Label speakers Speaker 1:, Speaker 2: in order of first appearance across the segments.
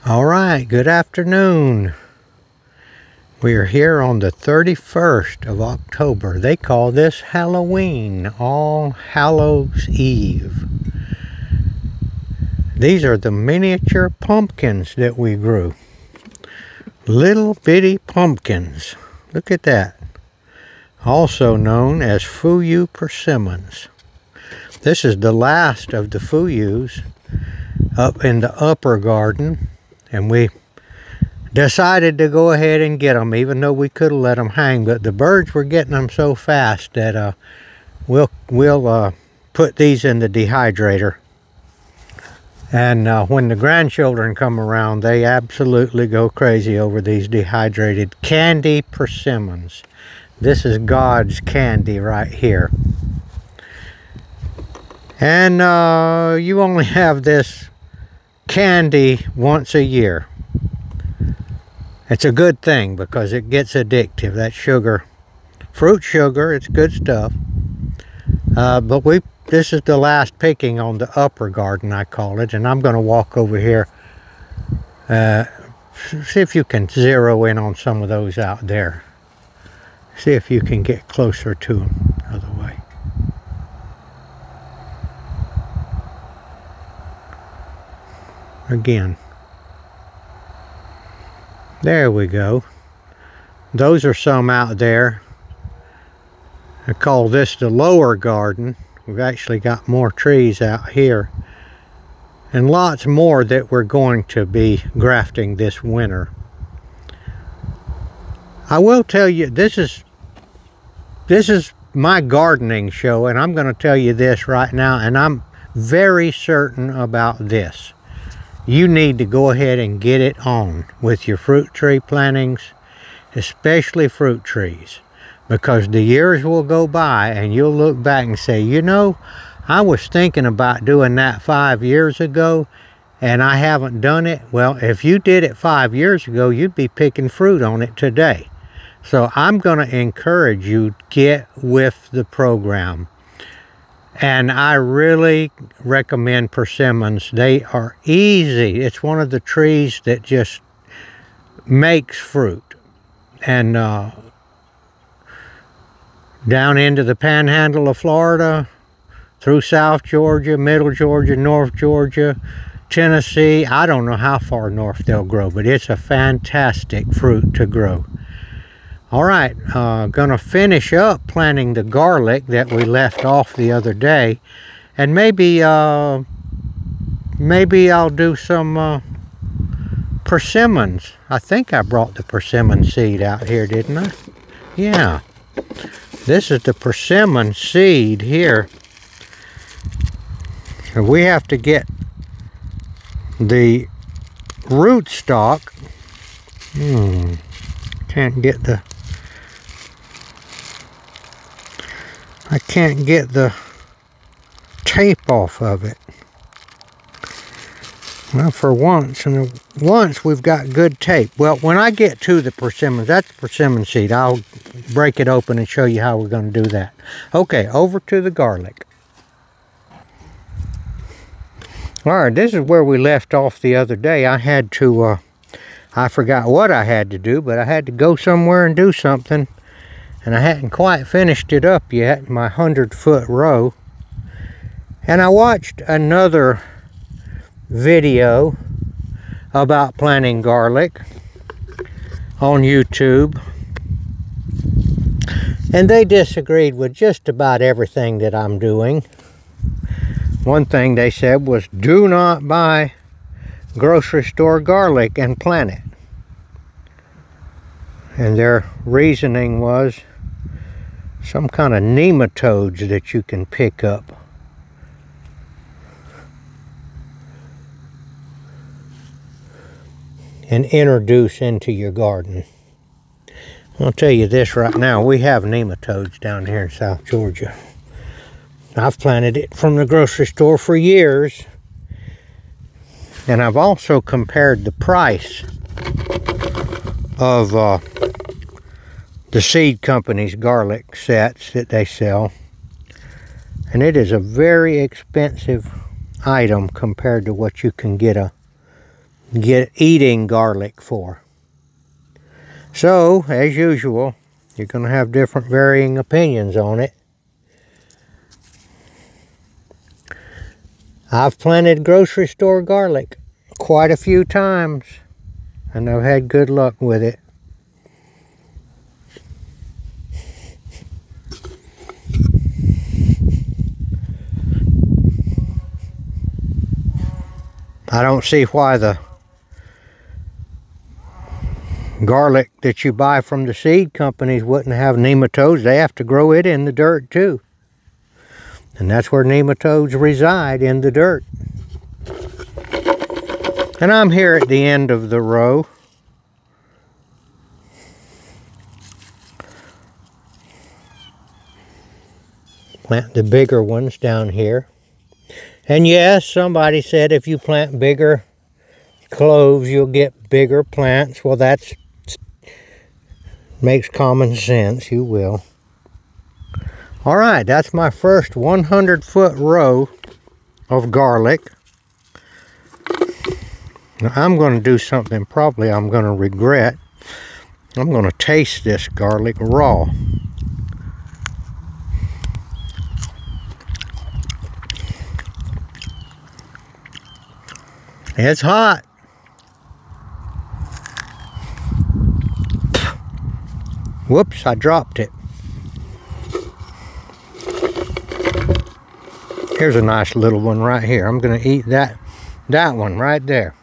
Speaker 1: All right, good afternoon. We are here on the 31st of October. They call this Halloween, All Hallows Eve. These are the miniature pumpkins that we grew. Little bitty pumpkins. Look at that. Also known as Fuyu persimmons. This is the last of the Fuyus up in the upper garden. And we decided to go ahead and get them, even though we could have let them hang. But the birds were getting them so fast that we'll put these in the dehydrator. And when the grandchildren come around, they absolutely go crazy over these dehydrated candy persimmons. This is God's candy right here. And you only have this candy once a year. It's a good thing because it gets addictive. That sugar, fruit sugar, it's good stuff. But this is the last picking on the upper garden, I call it, and I'm going to walk over here. See if you can zero in on some of those out there. See if you can get closer to them the other way. Again. There we go. Those are some out there. I call this the lower garden. We've actually got more trees out here. And lots more that we're going to be grafting this winter. I will tell you, this is my gardening show, and I'm going to tell you this right now, and I'm very certain about this. You need to go ahead and get it on with your fruit tree plantings, especially fruit trees, because the years will go by and you'll look back and say, you know, I was thinking about doing that 5 years ago and I haven't done it. Well, if you did it 5 years ago, you'd be picking fruit on it today. So I'm going to encourage you to get with the program. And I really recommend persimmons. They are easy. It's one of the trees that just makes fruit. And down into the panhandle of Florida, through South Georgia, Middle Georgia, North Georgia, Tennessee. I don't know how far north they'll grow, but it's a fantastic fruit to grow. All right, gonna finish up planting the garlic that we left off the other day, and maybe I'll do some persimmons. I think I brought the persimmon seed out here, didn't I? Yeah, this is the persimmon seed here. So we have to get the rootstock. I can't get the tape off of it. Well, for once we've got good tape. Well, when I get to the persimmons, that's the persimmon seed. I'll break it open and show you how we're going to do that. Okay, over to the garlic. All right, this is where we left off the other day. I had to, I forgot what I had to do, but I had to go somewhere and do something. And I hadn't quite finished it up yet, my 100-foot row. And I watched another video about planting garlic on YouTube. And they disagreed with just about everything that I'm doing. One thing they said was, do not buy grocery store garlic and plant it. And their reasoning was some kind of nematodes that you can pick up. And introduce into your garden. I'll tell you this right now, we have nematodes down here in South Georgia. I've planted it from the grocery store for years. And I've also compared the price of the seed company's garlic sets that they sell. And it is a very expensive item compared to what you can get a get eating garlic for. So, as usual, you're going to have different varying opinions on it. I've planted grocery store garlic quite a few times, and I've had good luck with it. I don't see why the garlic that you buy from the seed companies wouldn't have nematodes. They have to grow it in the dirt too. And that's where nematodes reside, in the dirt. And I'm here at the end of the row. Plant the bigger ones down here. And yes, somebody said if you plant bigger cloves, you'll get bigger plants. Well, that's makes common sense. You will. All right, that's my first 100-foot row of garlic. Now, I'm going to do something probably I'm going to regret. I'm going to taste this garlic raw. It's hot. Whoops, I dropped it. Here's a nice little one right here. I'm going to eat that one right there.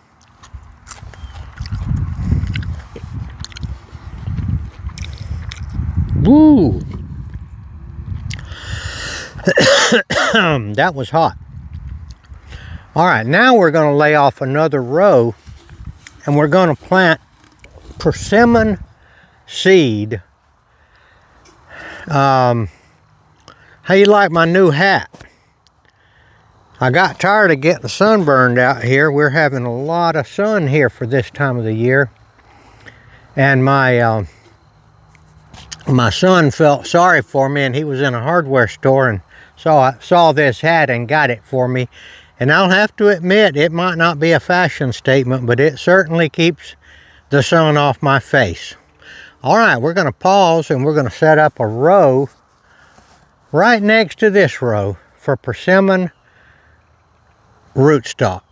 Speaker 1: Woo! That was hot. All right, now we're going to lay off another row, and we're going to plant persimmon seed. How you like my new hat? I got tired of getting sunburned out here. We're having a lot of sun here for this time of the year, and my son felt sorry for me, and he was in a hardware store and saw this hat and got it for me. And I'll have to admit, it might not be a fashion statement, but it certainly keeps the sun off my face. All right, we're going to pause, and we're going to set up a row right next to this row for persimmon rootstock.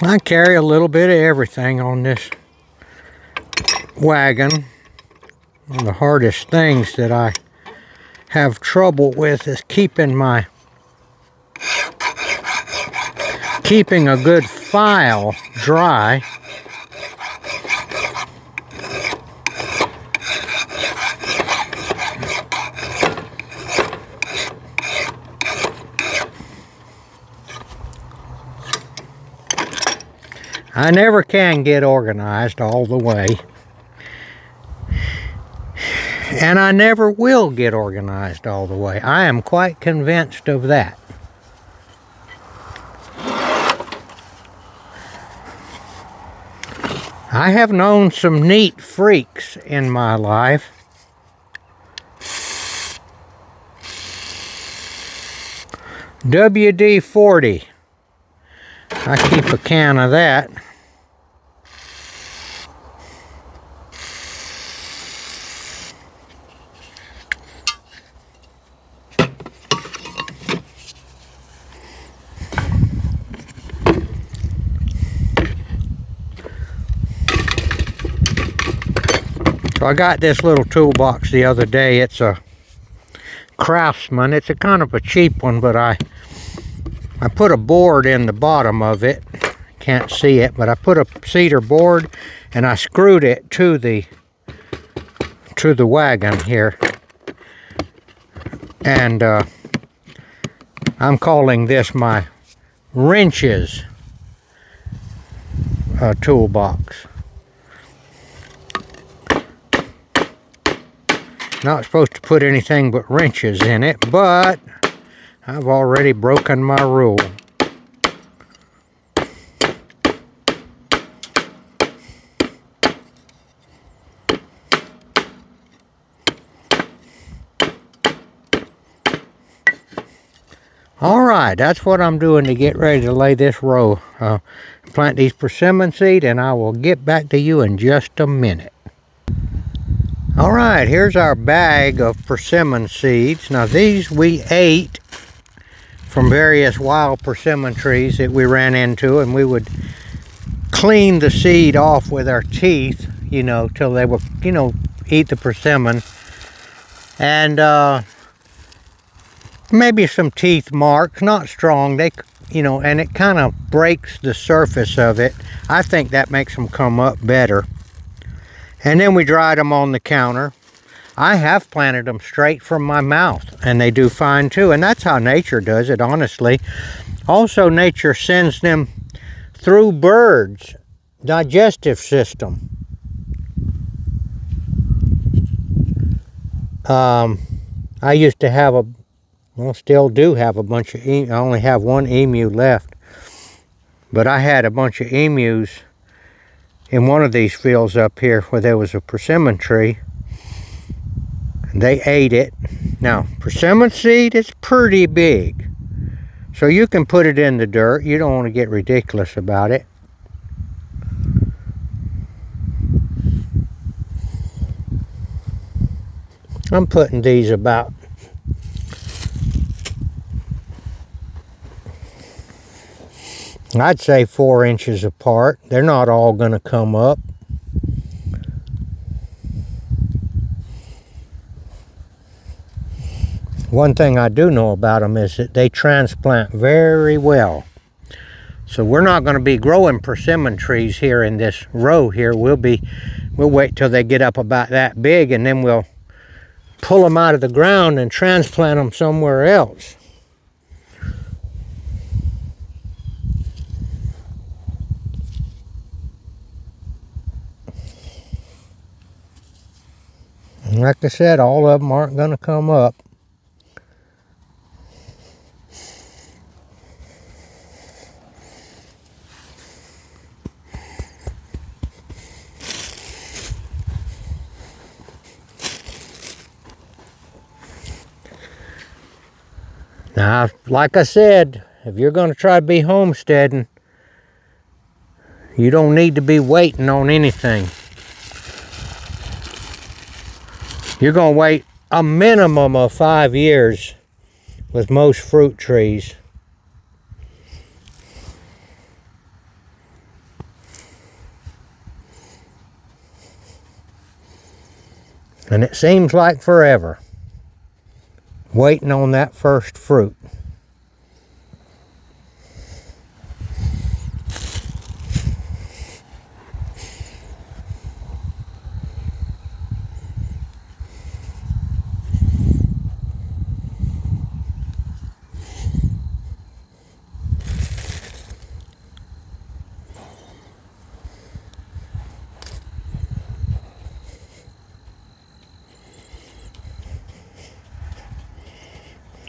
Speaker 1: I carry a little bit of everything on this wagon. One of the hardest things that I have trouble with is keeping a good file dry. I never can get organized all the way, and I never will get organized all the way. I am quite convinced of that. I have known some neat freaks in my life. WD-40. I keep a can of that. So I got this little toolbox the other day. It's a Craftsman. It's a kind of a cheap one, but I put a board in the bottom of it. Can't see it, but I put a cedar board and I screwed it to the wagon here. And I'm calling this my wrenches toolbox. Not supposed to put anything but wrenches in it, but I've already broken my rule. Alright, that's what I'm doing to get ready to lay this row. Plant these persimmon seed, and I will get back to you in just a minute. Alright, here's our bag of persimmon seeds. Now these we ate from various wild persimmon trees that we ran into, and we would clean the seed off with our teeth, you know, till they would, you know, eat the persimmon. And maybe some teeth marks, not strong, they, you know, and it kind of breaks the surface of it. I think that makes them come up better. And then we dried them on the counter. I have planted them straight from my mouth, and they do fine too, and that's how nature does it, honestly. Also, nature sends them through birds' digestive system. I used to have a, well, still do have a bunch of, I only have one emu left, but I had a bunch of emus in one of these fields up here where there was a persimmon tree. They ate it. Now, persimmon seed is pretty big, so you can put it in the dirt. You don't want to get ridiculous about it. I'm putting these about I'd say 4 inches apart. They're not all going to come up. One thing I do know about them is that they transplant very well. So we're not going to be growing persimmon trees here in this row here. We'll wait till they get up about that big, and then we'll pull them out of the ground and transplant them somewhere else. Like I said, all of them aren't going to come up. Now, like I said, if you're going to try to be homesteading, you don't need to be waiting on anything. You're going to wait a minimum of 5 years with most fruit trees. And it seems like forever waiting on that first fruit.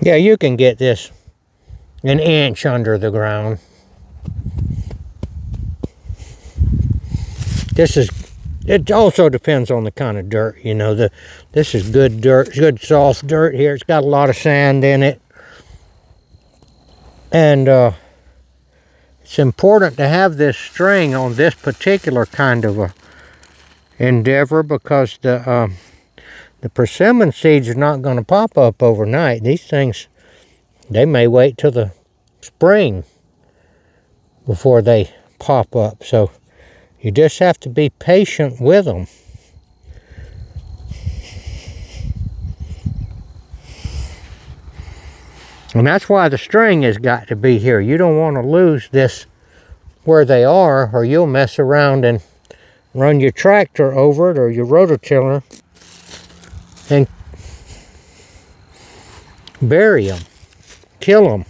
Speaker 1: Yeah, you can get this an inch under the ground. It also depends on the kind of dirt, you know. This is good dirt, good soft dirt here. It's got a lot of sand in it. And it's important to have this string on this particular kind of a endeavor, because the persimmon seeds are not going to pop up overnight. These things, they may wait till the spring before they pop up. So you just have to be patient with them. And that's why the string has got to be here. You don't want to lose this where they are, or you'll mess around and run your tractor over it or your rototiller and Bury them. Kill them.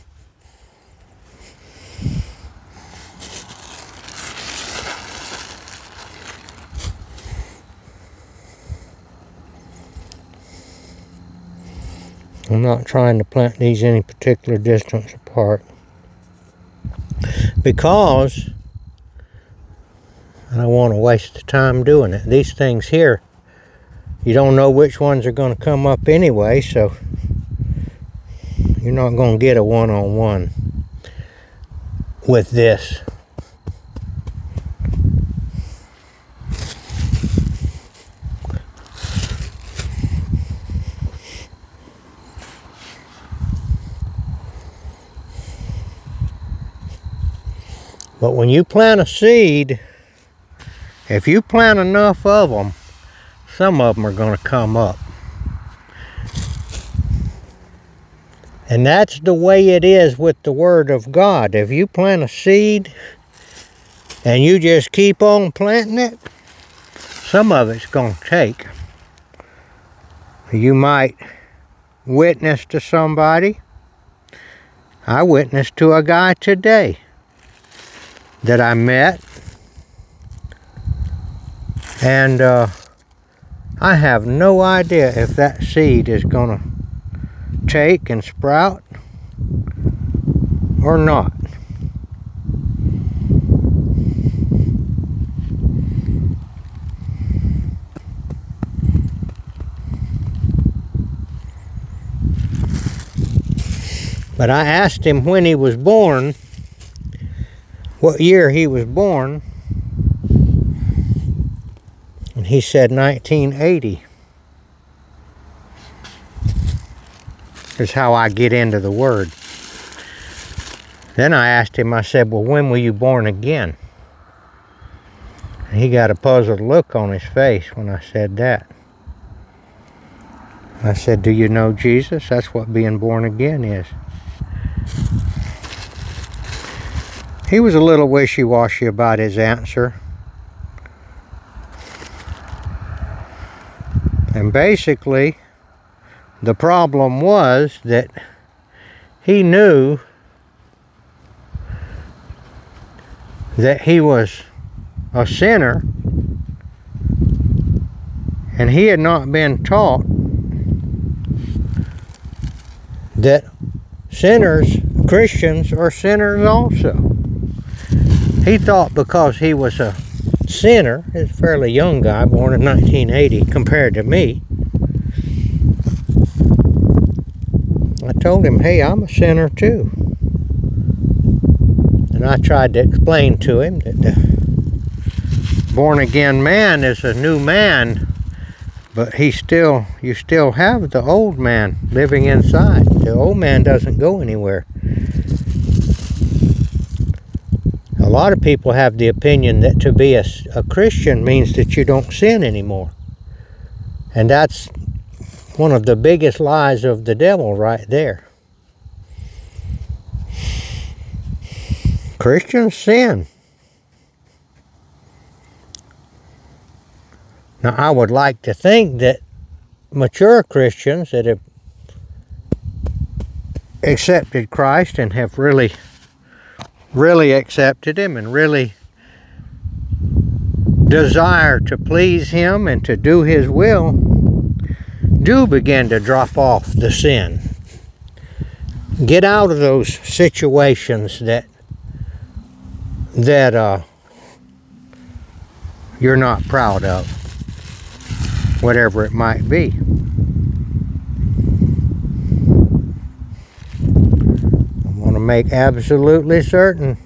Speaker 1: I'm not trying to plant these any particular distance apart because I don't want to waste the time doing it. These things here, you don't know which ones are going to come up anyway, so you're not going to get a one-on-one with this. But when you plant a seed, if you plant enough of them, some of them are going to come up. And that's the way it is with the Word of God. If you plant a seed and you just keep on planting it, some of it's going to take. You might witness to somebody. I witnessed to a guy today that I met, and I have no idea if that seed is going to take and sprout or not. But I asked him when he was born, what year he was born, and he said 1980 is how I get into the Word. Then I asked him, I said, well, when were you born again? And he got a puzzled look on his face when I said that. I said, do you know Jesus? That's what being born again is. He was a little wishy-washy about his answer. And basically, the problem was that he knew that he was a sinner, and he had not been taught that sinners, Christians, are sinners also. He thought because he was a sinner, he's a fairly young guy, born in 1980 compared to me. I told him, hey, I'm a sinner too. And I tried to explain to him that the born-again man is a new man, but you still have the old man living inside. The old man doesn't go anywhere. A lot of people have the opinion that to be a Christian means that you don't sin anymore. And that's one of the biggest lies of the devil right there. Christians sin. Now, I would like to think that mature Christians that have accepted Christ and have really accepted Him and really desire to please Him and to do His will, do begin to drop off the sin. Get out of those situations that you're not proud of, whatever it might be. I want to make absolutely certain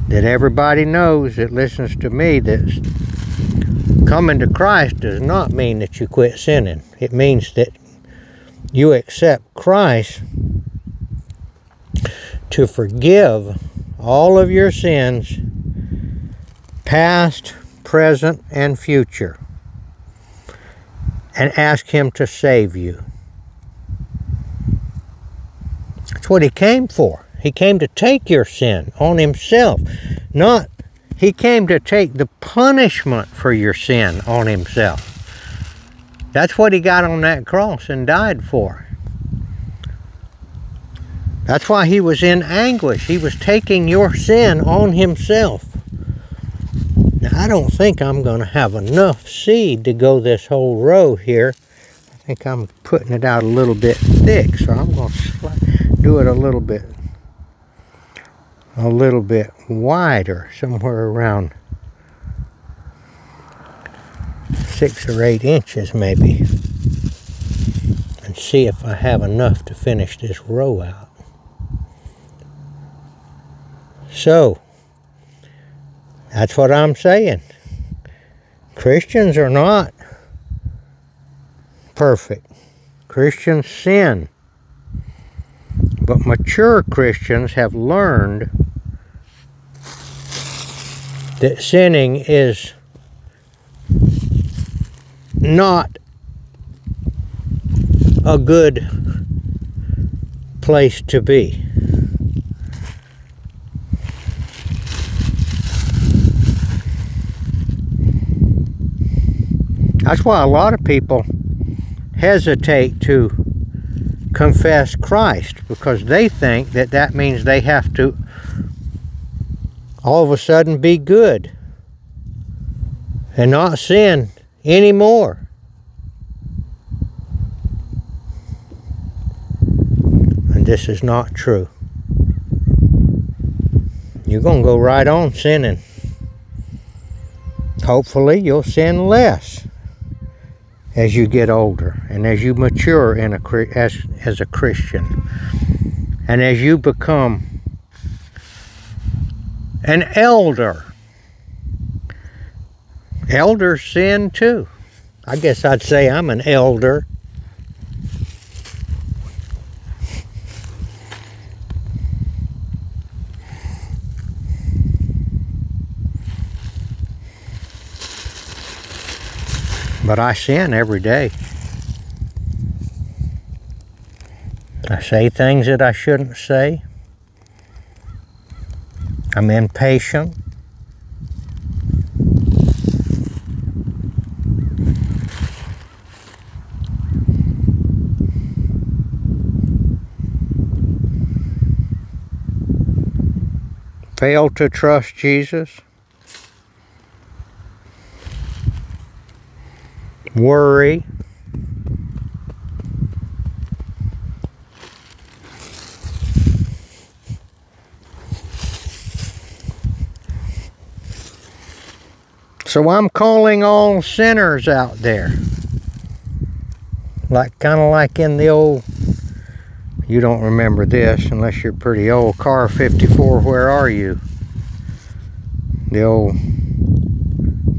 Speaker 1: that everybody knows that listens to me that coming to Christ does not mean that you quit sinning. It means that you accept Christ to forgive all of your sins, past, present, and future, and ask Him to save you. That's what He came for. He came to take your sin on Himself. He came to take the punishment for your sin on Himself. That's what he got on that cross and died for. That's why he was in anguish. He was taking your sin on himself. Now, I don't think I'm going to have enough seed to go this whole row here. I think I'm putting it out a little bit thick, so I'm going to do it a little bit wider, somewhere around 6 or 8 inches maybe, and see if I have enough to finish this row out. So, that's what I'm saying. Christians are not perfect. Christians sin. But mature Christians have learned that sinning is not a good place to be. That's why a lot of people hesitate to confess Christ, because they think that that means they have to all of a sudden be good and not sin anymore. And this is not true. You're going to go right on sinning. Hopefully you'll sin less as you get older and as you mature as a Christian, and as you become an elder. Elders sin too. I guess I'd say I'm an elder. But I sin every day. I say things that I shouldn't say. I'm impatient. Fail to trust Jesus. Worry. So I'm calling all sinners out there. Kind of like in the old, you don't remember this unless you're pretty old, Car 54, Where Are You? The old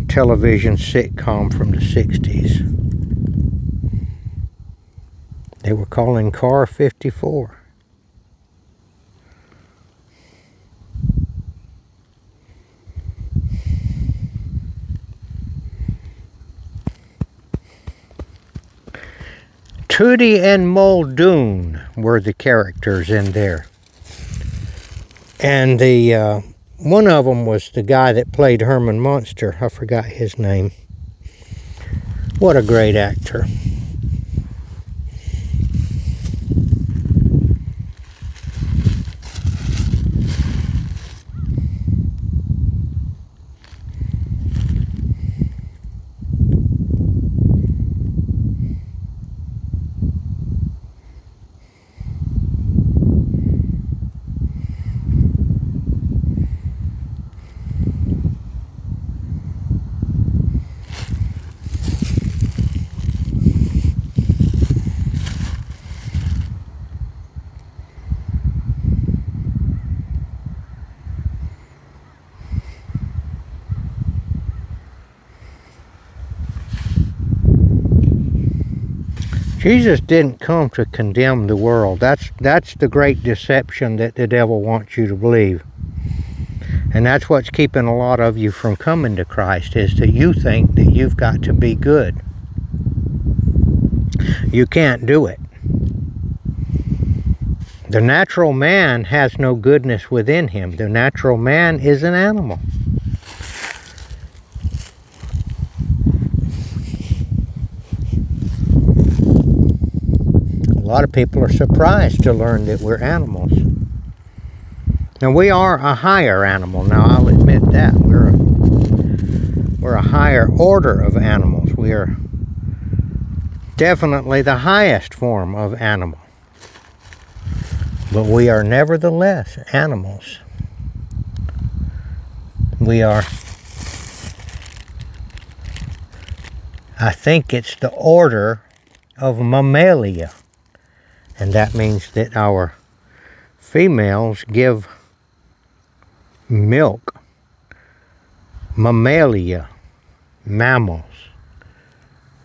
Speaker 1: television sitcom from the 60s. They were calling Car 54. Tootie and Muldoon were the characters in there. And the one of them was the guy that played Herman Munster. I forgot his name. What a great actor. Jesus didn't come to condemn the world. That's the great deception that the devil wants you to believe. And that's what's keeping a lot of you from coming to Christ, is that you think that you've got to be good. You can't do it. The natural man has no goodness within him. The natural man is an animal. lot of people are surprised to learn that we're animals. Now, we are a higher animal. Now, I'll admit that. We're a higher order of animals. We are definitely the highest form of animal. But we are nevertheless animals. We are, I think it's the order of mammalia. And that means that our females give milk, mammalia, mammals,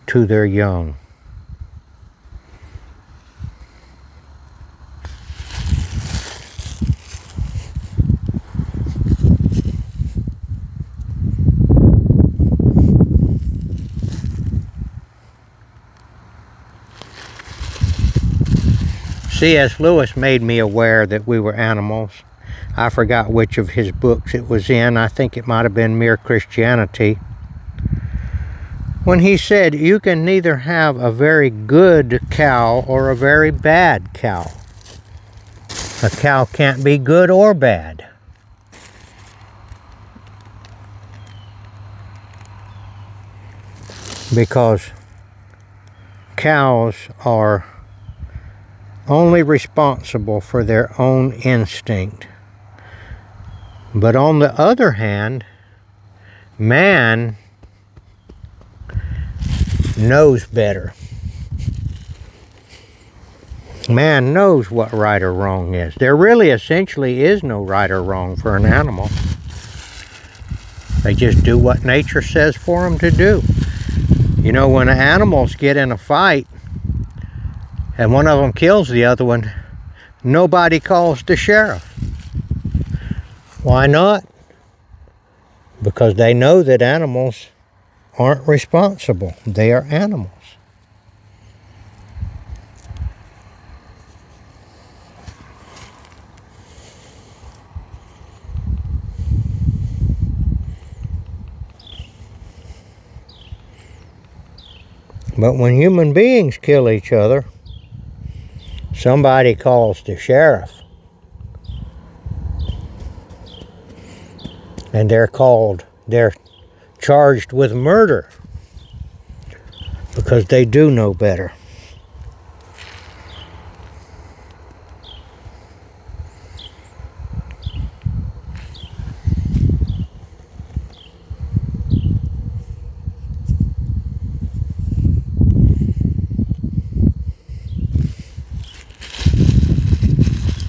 Speaker 1: to their young. C.S. Lewis made me aware that we were animals. I forgot which of his books it was in. I think it might have been Mere Christianity. When he said, you can neither have a very good cow or a very bad cow. A cow can't be good or bad. Because cows are only responsible for their own instinct. But on the other hand, man knows better. Man knows what right or wrong is. There really essentially is no right or wrong for an animal. They just do what nature says for them to do. You know, when animals get in a fight, and one of them kills the other one, nobody calls the sheriff. Why not? Because they know that animals aren't responsible. They are animals. But when human beings kill each other, somebody calls the sheriff. And they're charged with murder because they do know better.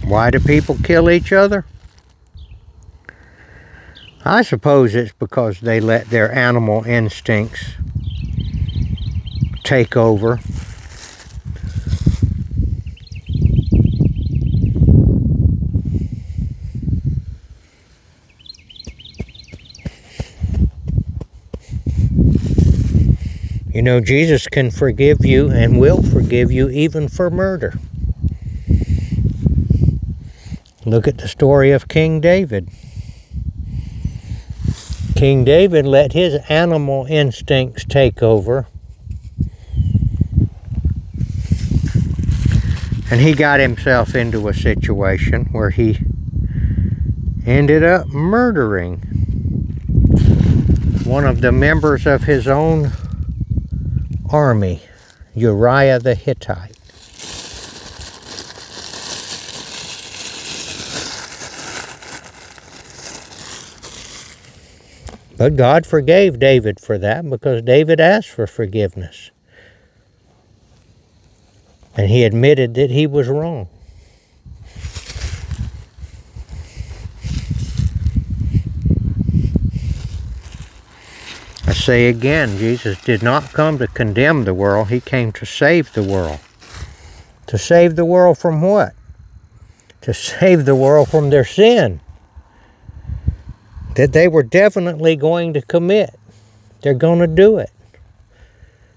Speaker 1: Why do people kill each other? I suppose it's because they let their animal instincts take over. You know, Jesus can forgive you and will forgive you even for murder. Look at the story of King David. King David let his animal instincts take over, and he got himself into a situation where he ended up murdering one of the members of his own army, Uriah the Hittite. But God forgave David for that because David asked for forgiveness. And he admitted that he was wrong. I say again, Jesus did not come to condemn the world. He came to save the world. To save the world from what? To save the world from their sin that they were definitely going to commit. They're going to do it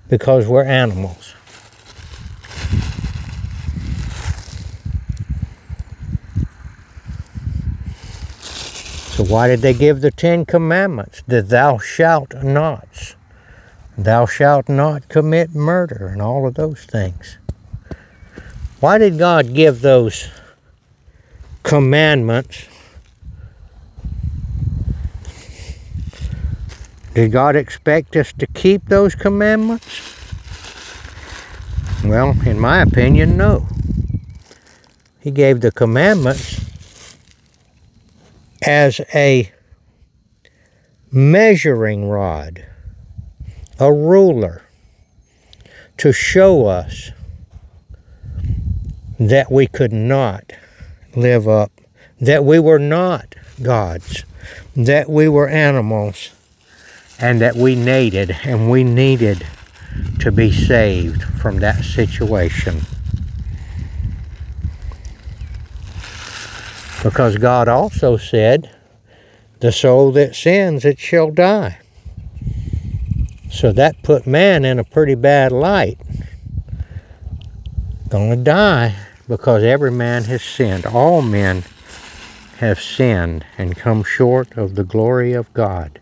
Speaker 1: because we're animals. So why did they give the 10 Commandments? The thou shalt nots. Thou shalt not commit murder and all of those things. Why did God give those commandments? Did God expect us to keep those commandments? Well, in my opinion, no. He gave the commandments as a measuring rod, a ruler, to show us that we could not live up, that we were not gods, that we were animals, and that we needed to be saved from that situation. Because God also said, the soul that sins, it shall die. So that put man in a pretty bad light. Gonna die because every man has sinned. All men have sinned and come short of the glory of God.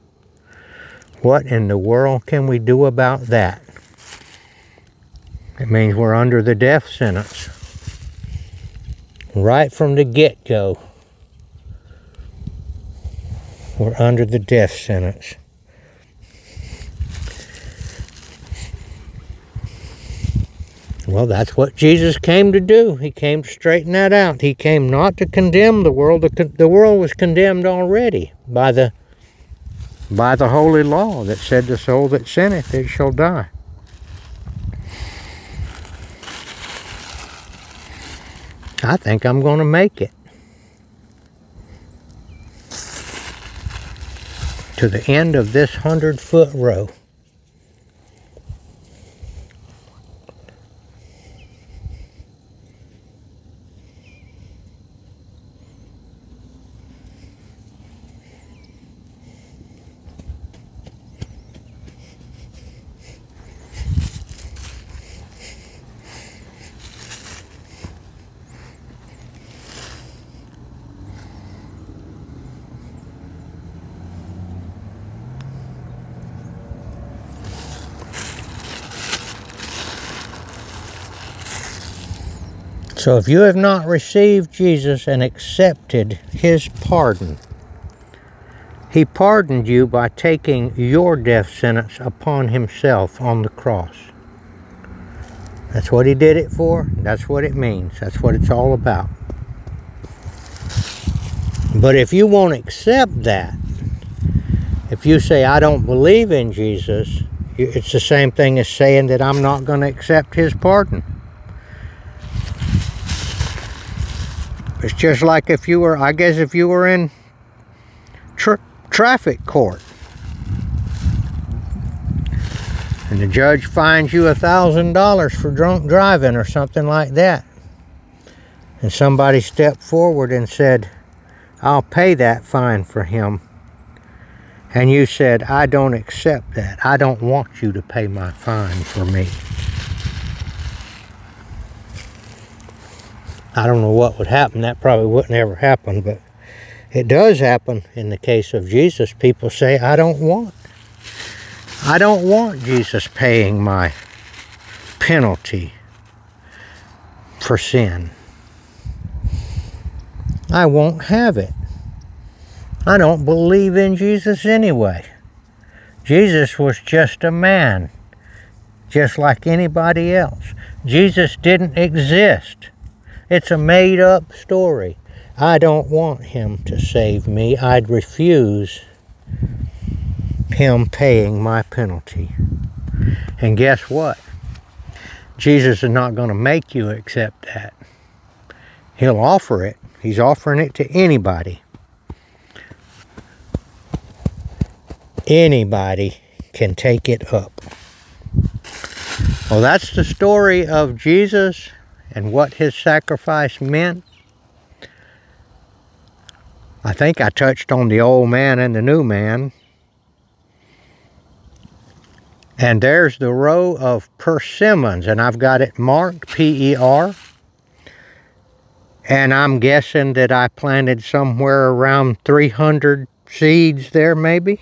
Speaker 1: What in the world can we do about that? It means we're under the death sentence. Right from the get-go, we're under the death sentence. Well, that's what Jesus came to do. He came to straighten that out. He came not to condemn the world. The world was condemned already by the holy law that said, the soul that sinneth, it shall die. I think I'm going to make it to the end of this 100-foot row. So if you have not received Jesus and accepted his pardon, he pardoned you by taking your death sentence upon himself on the cross. That's what he did it for. That's what it means. That's what it's all about. But if you won't accept that, if you say, I don't believe in Jesus, it's the same thing as saying that I'm not going to accept his pardon. It's just like if you were, I guess if you were in traffic court and the judge fines you $1,000 for drunk driving or something like that, and somebody stepped forward and said, I'll pay that fine for him, and you said, I don't accept that. I don't want you to pay my fine for me. I don't know what would happen. That probably wouldn't ever happen, but it does happen in the case of Jesus. People say, I don't want Jesus paying my penalty for sin. I won't have it. I don't believe in Jesus anyway. Jesus was just a man, just like anybody else. Jesus didn't exist. It's a made-up story. I don't want him to save me. I'd refuse him paying my penalty. And guess what? Jesus is not going to make you accept that. He'll offer it. He's offering it to anybody. Anybody can take it up. Well, that's the story of Jesus and what his sacrifice meant. I think I touched on the old man and the new man. And there's the row of persimmons, and I've got it marked, P-E-R. And I'm guessing that I planted somewhere around 300 seeds there, maybe.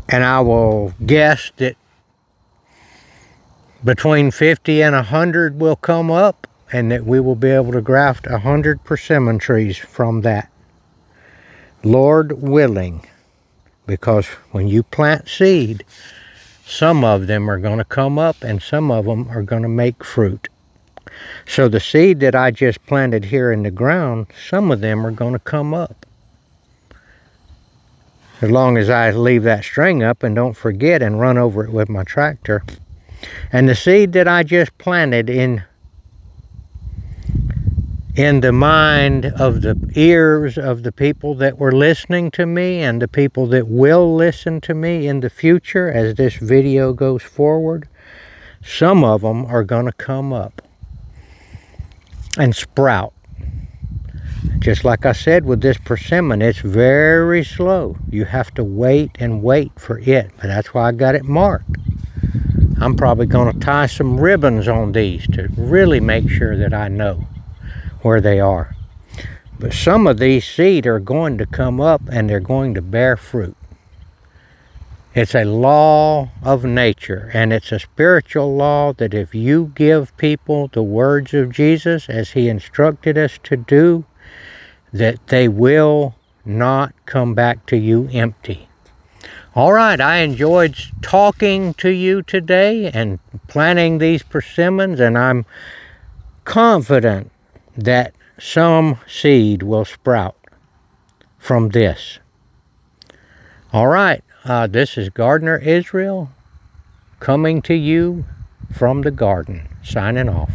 Speaker 1: And I will guess that between 50 and 100 will come up, and that we will be able to graft 100 persimmon trees from that. Lord willing, because when you plant seed, some of them are going to come up and some of them are going to make fruit. So the seed that I just planted here in the ground, some of them are going to come up. As long as I leave that string up and don't forget and run over it with my tractor. And the seed that I just planted in the mind of the ears of the people that were listening to me and the people that will listen to me in the future as this video goes forward, some of them are going to come up and sprout. Just like I said with this persimmon, it's very slow. You have to wait and wait for it, but that's why I got it marked. I'm probably going to tie some ribbons on these to really make sure that I know where they are. But some of these seed are going to come up and they're going to bear fruit. It's a law of nature, and it's a spiritual law that if you give people the words of Jesus as he instructed us to do, that they will not come back to you empty. All right, I enjoyed talking to you today and planting these persimmons, and I'm confident that some seed will sprout from this. All right, this is Gardener Israel coming to you from the garden, signing off.